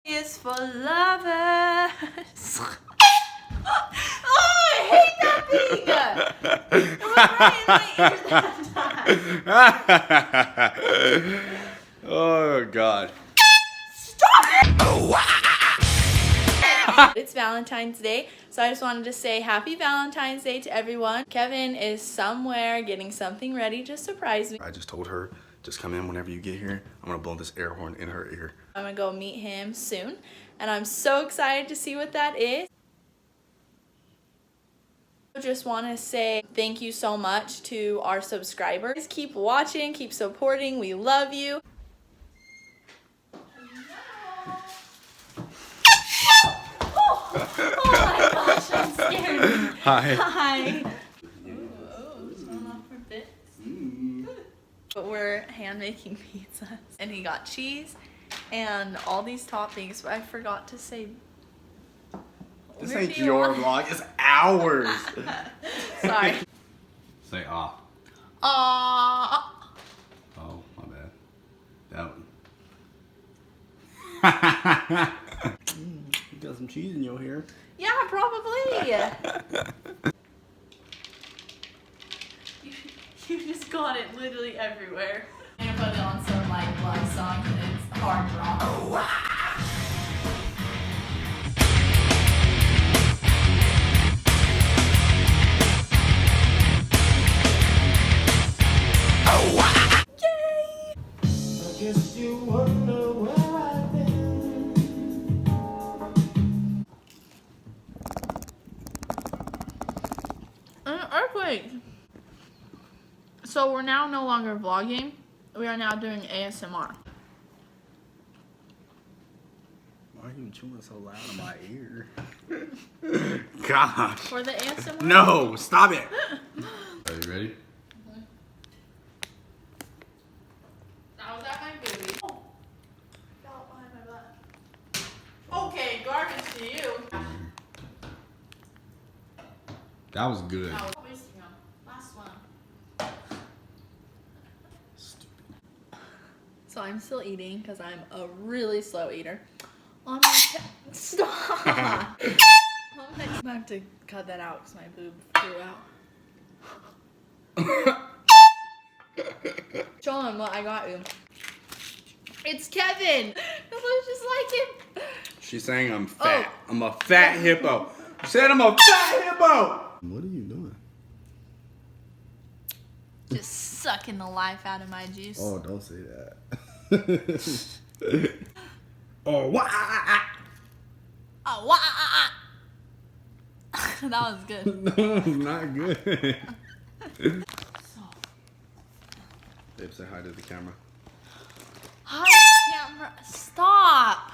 Is for lovers. Oh, I hate that thing. It was right in my ear that time. Oh God. Stop it! It's Valentine's Day, so I just wanted to say happy Valentine's Day to everyone. Kevin is somewhere getting something ready to surprise me. I just told her, just come in whenever you get here. I'm gonna blow this air horn in her ear. I'm gonna go meet him soon, and I'm so excited to see what that is. I just want to say thank you so much to our subscribers. Keep watching, keep supporting, we love you. Oh my gosh, I'm scared. Hi. Hi. But we're hand making pizzas, and he got cheese and all these toppings, but I forgot to say. This ain't your vlog, it's ours. Sorry. Say ah. Ah. Oh, my bad. That one. You got some cheese in your hair. Yeah, probably. You just got it literally everywhere. I'm gonna put it on some like love song, and it's hard rock. Oh, wow. An earthquake. So we're now no longer vlogging. We are now doing ASMR. Why are you chewing so loud in my ear? Gosh. For the ASMR? No, stop it. Are you ready? That was at my booty. Oh. Fell behind my butt. Okay, garbage to you. That was good. That was wasting them. Last one. Stupid. So I'm still eating because I'm a really slow eater. On my stop. I'm gonna have to cut that out because my boob flew out. Show him what I got you. It's Kevin. It looks just like him. She's saying I'm fat. Oh. I'm a fat hippo. You said I'm a fat hippo. What are you doing? Just sucking the life out of my juice. Oh, don't say that. Oh, wah! Oh, wah! That was good. No, not good. Babe, say hi to the camera. Hi, camera. Stop.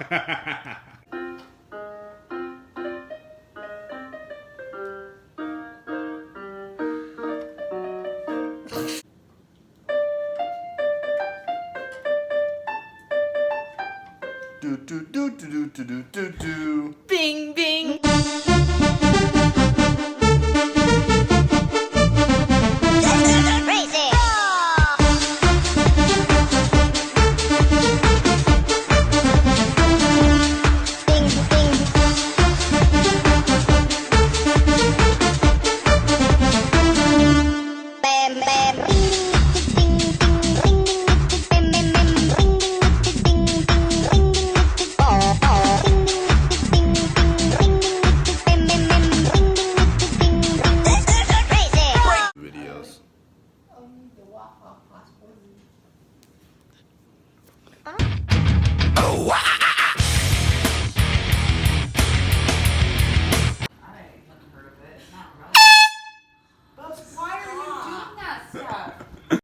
Do do do do do do do do. Bing, bing.